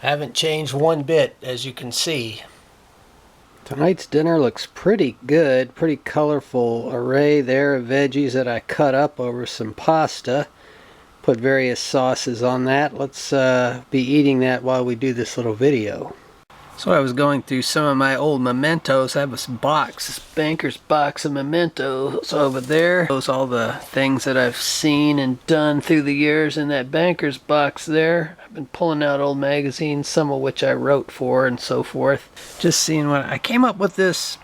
Haven't changed one bit, as you can see. Tonight's dinner looks pretty good. Pretty colorful array there of veggies that I cut up over some pasta. Put various sauces on that. Let's be eating that while we do this little video. So I was going through some of my old mementos. I have this box, this banker's box of mementos over there. Those all the things that I've seen and done through the years in that banker's box there. I've been pulling out old magazines, some of which I wrote for and so forth. Just seeing what I came up with, this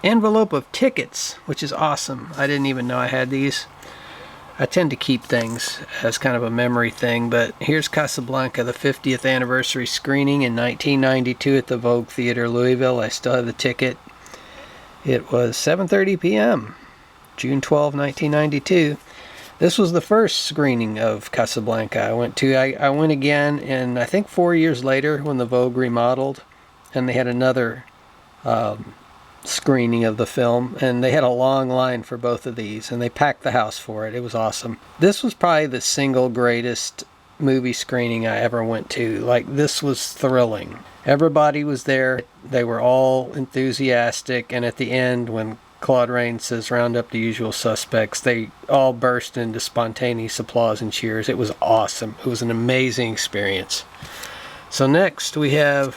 envelope of tickets, which is awesome. I didn't even know I had these. I tend to keep things as kind of a memory thing, but here's Casablanca, the 50th anniversary screening in 1992 at the Vogue Theater, Louisville. I still have the ticket. It was 7:30 p.m., June 12, 1992. This was the first screening of Casablanca I went to. I went again, and I think 4 years later when the Vogue remodeled, and they had another screening of the film, and they had a long line for both of these, and they packed the house for it. It was awesome. This was probably the single greatest movie screening I ever went to. Like, this was thrilling. Everybody was there. They were all enthusiastic, and at the end, when Claude Rains says round up the usual suspects, they all burst into spontaneous applause and cheers. It was awesome. It was an amazing experience. So next we have,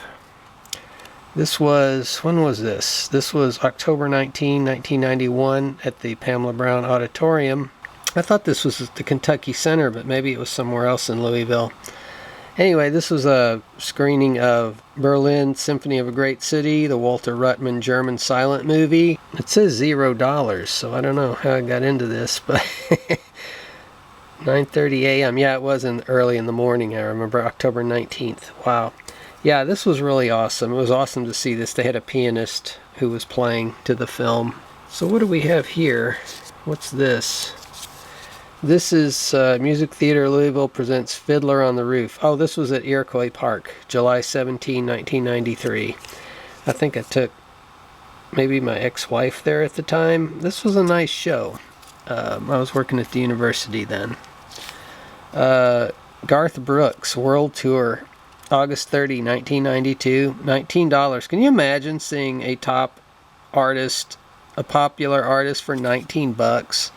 this was, when was this? This was October 19, 1991 at the Pamela Brown Auditorium. I thought this was at the Kentucky Center, but maybe it was somewhere else in Louisville. Anyway, this was a screening of Berlin Symphony of a Great City, the Walter Ruttman German silent movie. It says $0, so I don't know how I got into this, but 9:30 a.m. Yeah, it was early in the morning. I remember October 19th. Wow. Yeah, this was really awesome. It was awesome to see this. They had a pianist who was playing to the film. So what do we have here? What's this? This is Music Theater Louisville presents Fiddler on the Roof. Oh, this was at Iroquois Park, July 17, 1993. I think I took maybe my ex-wife there at the time. This was a nice show. I was working at the university then. Garth Brooks World Tour, August 30, 1992, $19. Can you imagine seeing a top artist, a popular artist, for 19 bucks?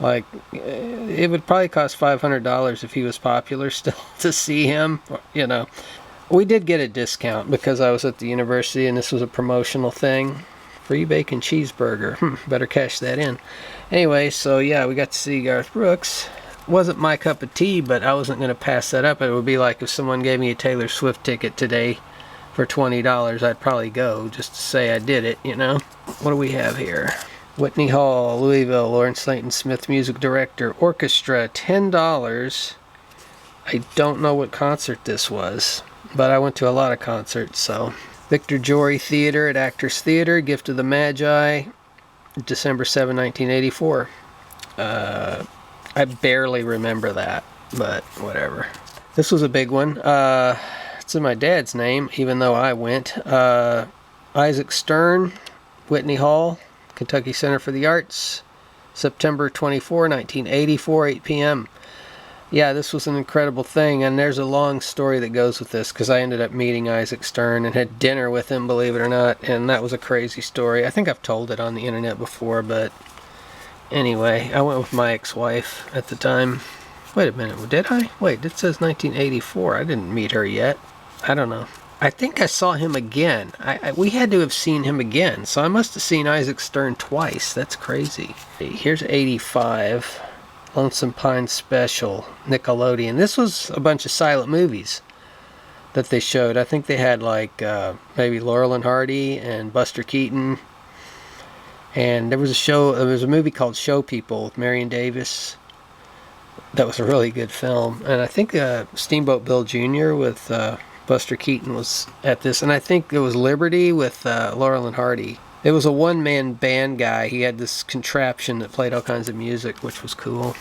Like, it would probably cost $500 if he was popular still to see him, you know. We did get a discount because I was at the university and this was a promotional thing. Free bacon cheeseburger. Better cash that in. Anyway, so yeah, we got to see Garth Brooks. Wasn't my cup of tea, but I wasn't going to pass that up. It would be like if someone gave me a Taylor Swift ticket today for $20, I'd probably go just to say I did it, you know. What do we have here? Whitney Hall, Louisville, Lawrence Layton Smith Music Director, Orchestra, $10. I don't know what concert this was, but I went to a lot of concerts, so. Victor Jory Theater at Actors Theater, Gift of the Magi, December 7, 1984. I barely remember that, but whatever. This was a big one. It's in my dad's name, even though I went. Isaac Stern, Whitney Hall, Kentucky Center for the Arts, September 24, 1984, 8 p.m. Yeah, this was an incredible thing, and there's a long story that goes with this, because I ended up meeting Isaac Stern and had dinner with him, believe it or not, and that was a crazy story. I think I've told it on the internet before, but anyway, I went with my ex-wife at the time. Wait a minute, did I? Wait, it says 1984. I didn't meet her yet. I don't know. I think I saw him again. We had to have seen him again, so I must have seen Isaac Stern twice. That's crazy. Here's 85, Lonesome Pine Special, Nickelodeon. This was a bunch of silent movies that they showed. I think they had like maybe Laurel and Hardy and Buster Keaton. And there was a movie called Show People with Marion Davis. That was a really good film. And I think Steamboat Bill Jr. with Buster Keaton was at this, and I think it was Liberty with Laurel and Hardy. It was a one-man band guy. He had this contraption that played all kinds of music, which was cool.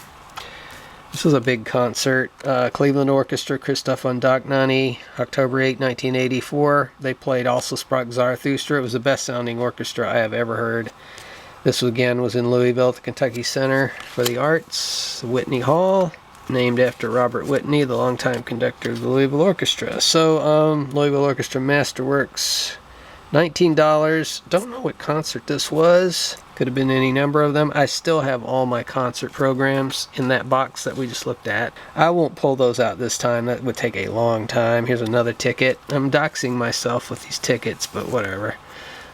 This was a big concert. Cleveland Orchestra, Christoph von Dohnanyi, October 8, 1984. They played Also Sprach Zarathustra. It was the best-sounding orchestra I have ever heard. This again was in Louisville at the Kentucky Center for the Arts, Whitney Hall. named after Robert Whitney, the longtime conductor of the Louisville Orchestra. So, Louisville Orchestra Masterworks, $19. Don't know what concert this was. Could have been any number of them. I still have all my concert programs in that box that we just looked at. I won't pull those out this time. That would take a long time. Here's another ticket. I'm doxing myself with these tickets, but whatever.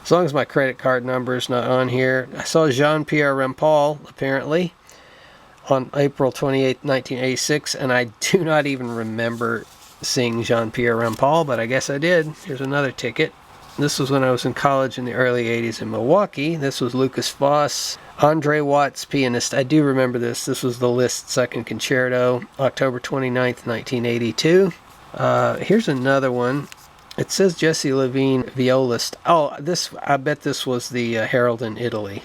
As long as my credit card number is not on here. I saw Jean-Pierre Rampal, apparently, on April 28, 1986, and I do not even remember seeing Jean-Pierre Rampal, but I guess I did. Here's another ticket. This was when I was in college in the early 80s in Milwaukee. This was Lucas Voss, Andre Watts, pianist. I do remember this. This was the Liszt Second Concerto, October 29th, 1982. Here's another one. It says Jesse Levine, violist. Oh, I bet this was the Herald in Italy.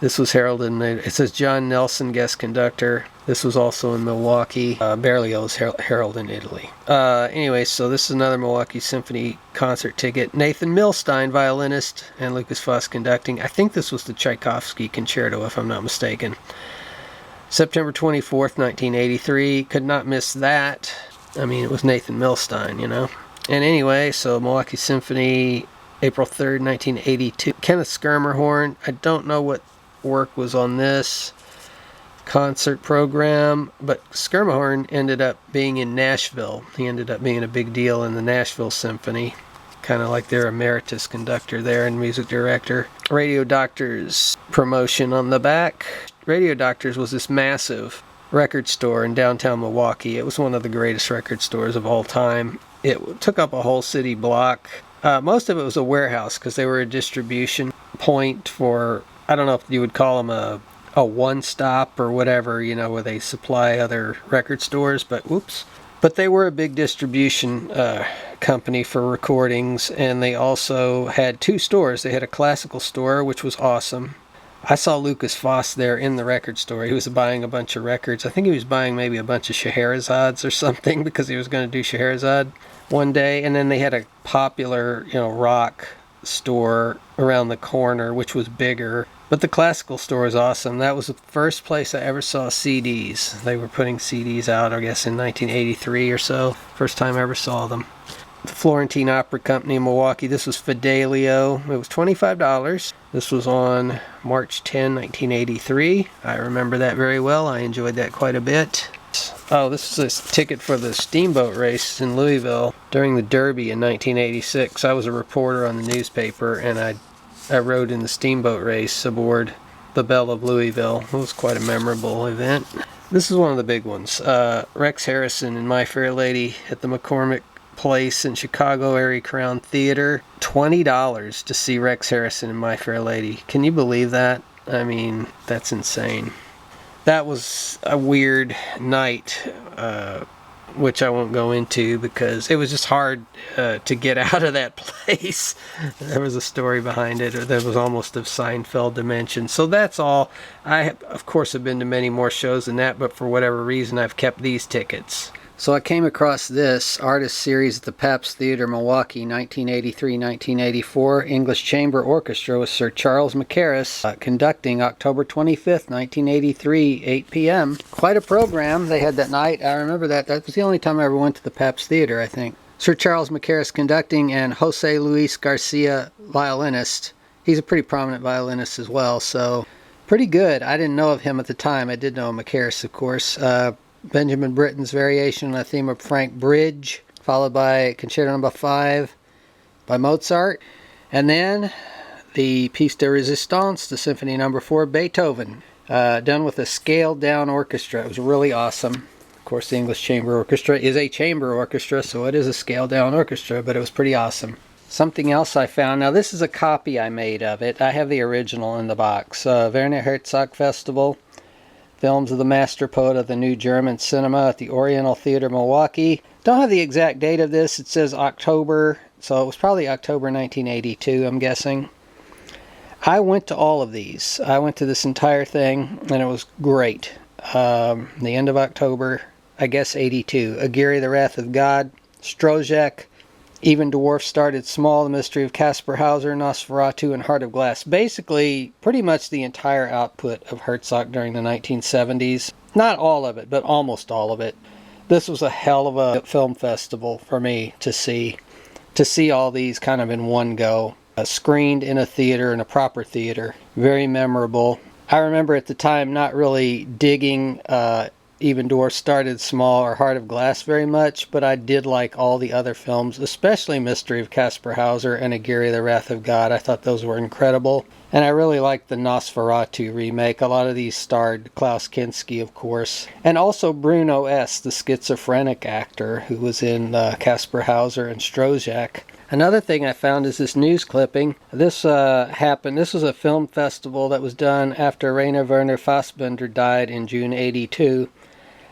This was Herald in, it says John Nelson, guest conductor. This was also in Milwaukee. Berlioz, Herald in Italy. Anyway, so this is another Milwaukee Symphony concert ticket. Nathan Milstein, violinist, and Lucas Voss conducting. I think this was the Tchaikovsky Concerto, if I'm not mistaken. September 24th, 1983. Could not miss that. I mean, it was Nathan Milstein, you know. And anyway, so Milwaukee Symphony, April 3rd, 1982. Kenneth Schermerhorn. I don't know what work was on this concert program, but Schermerhorn ended up being in Nashville. He ended up being a big deal in the Nashville Symphony, kind of like their emeritus conductor there and music director. Radio Doctors promotion on the back. Radio Doctors was this massive record store in downtown Milwaukee. It was one of the greatest record stores of all time. It took up a whole city block. Most of it was a warehouse because they were a distribution point for, I don't know if you would call them a one-stop or whatever, you know, where they supply other record stores, but whoops. But they were a big distribution company for recordings, and they also had two stores. They had a classical store, which was awesome. I saw Lucas Voss there in the record store. He was buying a bunch of records. I think he was buying maybe a bunch of Scheherazads or something because he was going to do Scheherazade one day. And then they had a popular, you know, rock store around the corner, which was bigger. But the classical store is awesome. That was the first place I ever saw CDs. They were putting CDs out, I guess, in 1983 or so. First time I ever saw them. The Florentine Opera Company in Milwaukee. This was Fidelio. It was $25. This was on March 10, 1983. I remember that very well. I enjoyed that quite a bit. Oh, this is a ticket for the steamboat race in Louisville during the Derby in 1986. I was a reporter on the newspaper, and I rode in the steamboat race aboard the Belle of Louisville. It was quite a memorable event. This is one of the big ones. Rex Harrison and My Fair Lady at the McCormick Place in Chicago Erie Crown Theater. $20 to see Rex Harrison and My Fair Lady. Can you believe that? I mean, that's insane. That was a weird night, which I won't go into because it was just hard to get out of that place. There was a story behind it, or there was almost of Seinfeld dimension. So that's all. I, of course, have been to many more shows than that, but for whatever reason, I've kept these tickets. So I came across this artist series at the Pabst Theatre, Milwaukee, 1983-1984, English Chamber Orchestra with Sir Charles Mackerras, conducting October 25th, 1983, 8 p.m. Quite a program they had that night. I remember that. That was the only time I ever went to the Pabst Theatre, I think. Sir Charles Mackerras conducting and Jose Luis Garcia, violinist. He's a pretty prominent violinist as well, so pretty good. I didn't know of him at the time. I did know Mackerras, of course. Benjamin Britten's variation on the theme of Frank Bridge, followed by Concerto No. 5 by Mozart. And then the Piece de Resistance, the Symphony No. 4, Beethoven, done with a scaled-down orchestra. It was really awesome. Of course, the English Chamber Orchestra is a chamber orchestra, so it is a scaled-down orchestra, but it was pretty awesome. Something else I found. Now, this is a copy I made of it. I have the original in the box. Werner Herzog Festival. Films of the master poet of the new German cinema at the Oriental Theater, Milwaukee. Don't have the exact date of this. It says October, so it was probably October 1982, I'm guessing. I went to all of these. I went to this entire thing, and it was great. The end of October, I guess 82. Aguirre, The Wrath of God, Strozek, Even Dwarfs Started Small, The Mystery of Caspar Hauser, Nosferatu, and Heart of Glass. Basically, pretty much the entire output of Herzog during the 1970s. Not all of it, but almost all of it. This was a hell of a film festival for me to see. To see all these kind of in one go. Screened in a theater, in a proper theater. Very memorable. I remember at the time not really digging Even Dwarfs Started Small or Heart of Glass very much, but I did like all the other films, especially Mystery of Caspar Hauser and Aguirre the Wrath of God. I thought those were incredible. And I really liked the Nosferatu remake. A lot of these starred Klaus Kinski, of course. And also Bruno S., the schizophrenic actor who was in Caspar Hauser and Strozak. Another thing I found is this news clipping. This happened. This was a film festival that was done after Rainer Werner Fassbinder died in June '82.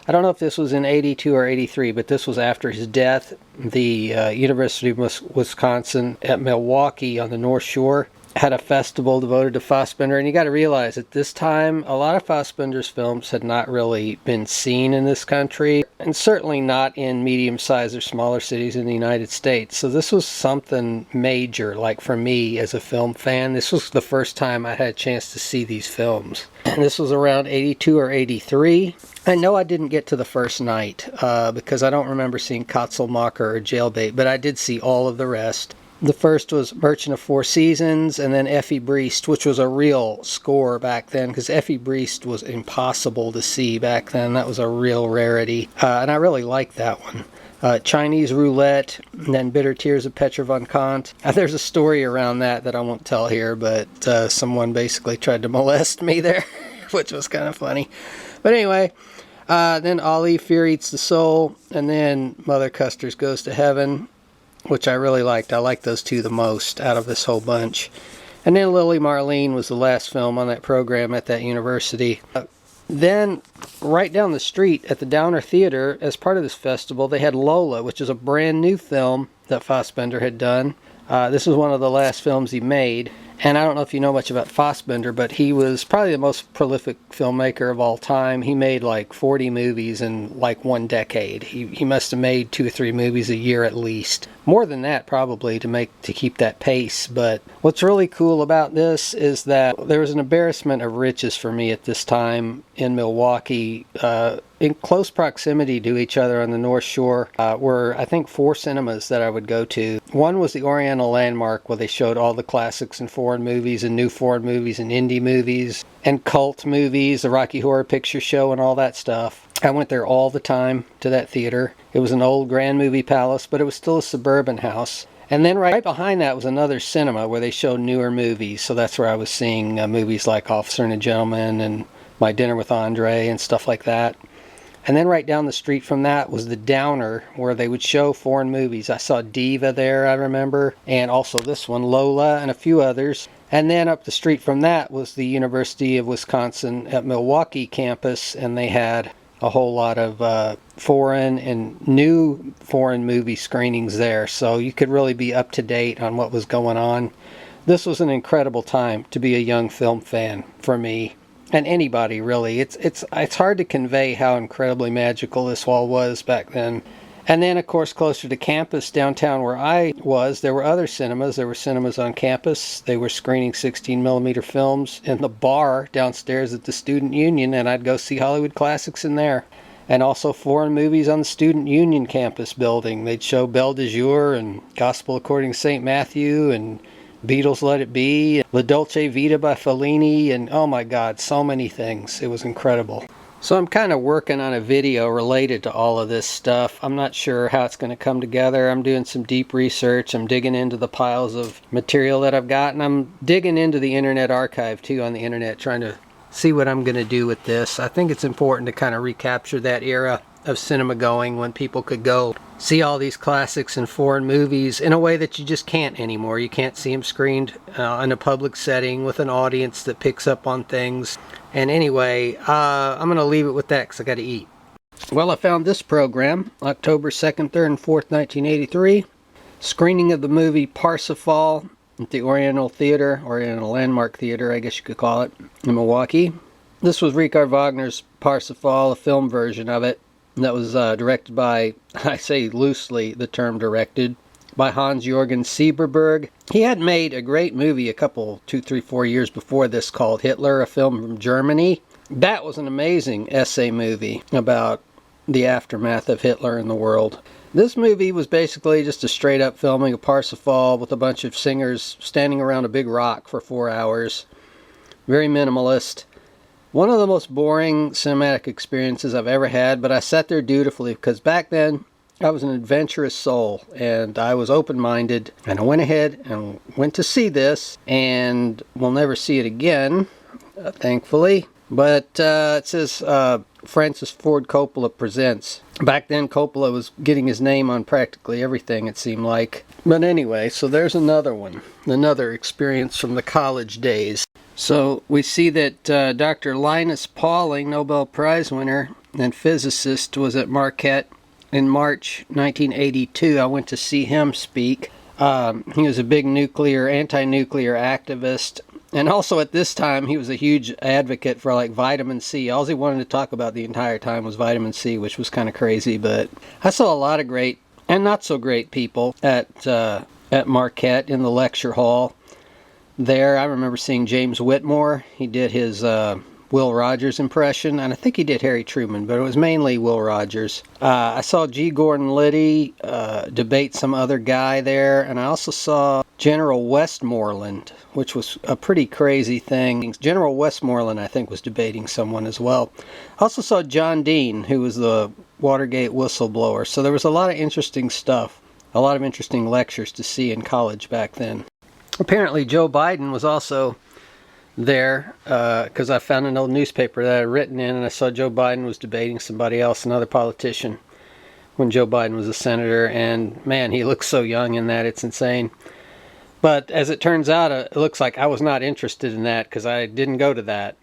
I don't know if this was in '82 or '83, but this was after his death. The University of Wisconsin at Milwaukee on the North Shore had a festival devoted to Fassbinder, and you got to realize at this time a lot of Fassbinder's films had not really been seen in this country, and certainly not in medium-sized or smaller cities in the United States. So this was something major, like for me as a film fan. This was the first time I had a chance to see these films. And this was around '82 or '83. I know I didn't get to the first night because I don't remember seeing Katzelmacher or Jailbait, but I did see all of the rest. The first was Merchant of Four Seasons, and then Effie Briest, which was a real score back then, because Effie Briest was impossible to see back then. That was a real rarity, and I really liked that one. Chinese Roulette, and then Bitter Tears of Petra von Kant. There's a story around that I won't tell here, but someone basically tried to molest me there, which was kind of funny. But anyway, then Ali, Fear Eats the Soul, and then Mother Custer's Goes to Heaven, which I really liked. I liked those two the most out of this whole bunch. And then Lily Marlene was the last film on that program at that university. Then, right down the street at the Downer Theater, as part of this festival, they had Lola, which is a brand new film that Fassbinder had done. This was one of the last films he made. And I don't know if you know much about Fassbinder, but he was probably the most prolific filmmaker of all time. He made like 40 movies in like one decade. He must have made 2 or 3 movies a year at least. More than that probably to keep that pace. But what's really cool about this is that there was an embarrassment of riches for me at this time in Milwaukee. In close proximity to each other on the North Shore were, I think, 4 cinemas that I would go to. One was the Oriental Landmark, where they showed all the classics and foreign movies and new foreign movies and indie movies and cult movies, the Rocky Horror Picture Show and all that stuff. I went there all the time to that theater. It was an old Grand Movie Palace, but it was still a suburban house. And then right behind that was another cinema where they showed newer movies. So that's where I was seeing movies like Officer and a Gentleman and My Dinner with Andre and stuff like that. And then right down the street from that was the Downer, where they would show foreign movies. I saw Diva there, I remember, and also this one, Lola, and a few others. And then up the street from that was the University of Wisconsin at Milwaukee campus, and they had a whole lot of foreign and new foreign movie screenings there. So you could really be up to date on what was going on. This was an incredible time to be a young film fan for me. And anybody, really. It's hard to convey how incredibly magical this all was back then. And then, of course, closer to campus, downtown where I was, there were other cinemas. There were cinemas on campus. They were screening 16mm films in the bar downstairs at the Student Union, and I'd go see Hollywood classics in there. And also foreign movies on the Student Union campus building. They'd show Belle de Jour and Gospel According to St. Matthew and Beatles' Let It Be, La Dolce Vita by Fellini, and oh my God, so many things. It was incredible. So I'm kind of working on a video related to all of this stuff. I'm not sure how it's going to come together. I'm doing some deep research. I'm digging into the piles of material that I've got, and I'm digging into the Internet Archive too on the internet, trying to see what I'm going to do with this. I think it's important to kind of recapture that era of cinema going when people could go see all these classics and foreign movies in a way that you just can't anymore. You can't see them screened in a public setting with an audience that picks up on things. And anyway, I'm going to leave it with that because I got to eat. Well, I found this program, October 2nd, 3rd, and 4th, 1983. Screening of the movie Parsifal at the Oriental Theater, Oriental Landmark Theater, I guess you could call it, in Milwaukee. This was Richard Wagner's Parsifal, a film version of it. That was directed by, I say loosely the term directed, by Hans-Jorgen Sieberberg. He had made a great movie a couple, 2, 3, 4 years before this called Hitler, a film from Germany. That was an amazing essay movie about the aftermath of Hitler in the world. This movie was basically just a straight up filming of Parsifal with a bunch of singers standing around a big rock for 4 hours. Very minimalist. One of the most boring cinematic experiences I've ever had, but I sat there dutifully because back then I was an adventurous soul and I was open-minded, and I went ahead and went to see this, and we'll never see it again, thankfully. But it says Francis Ford Coppola presents. Back then Coppola was getting his name on practically everything, it seemed like. But anyway, so there's another one. Another experience from the college days. So we see that Dr. Linus Pauling, Nobel Prize winner and physicist, was at Marquette in March 1982. I went to see him speak. He was a big anti-nuclear activist. And also at this time, he was a huge advocate for like vitamin C. All he wanted to talk about the entire time was vitamin C, which was kind of crazy. But I saw a lot of great and not so great people at Marquette in the lecture hall. There, I remember seeing James Whitmore. He did his Will Rogers impression, and I think he did Harry Truman, but it was mainly Will Rogers. I saw G. Gordon Liddy debate some other guy there, and I also saw General Westmoreland, which was a pretty crazy thing. General Westmoreland, I think, was debating someone as well. I also saw John Dean, who was the Watergate whistleblower. So there was a lot of interesting stuff, a lot of interesting lectures to see in college back then. Apparently Joe Biden was also there because I found an old newspaper that I had written in, and I saw Joe Biden was debating somebody else, another politician, when Joe Biden was a senator, and man, he looks so young in that, it's insane. But as it turns out, it looks like I was not interested in that because I didn't go to that.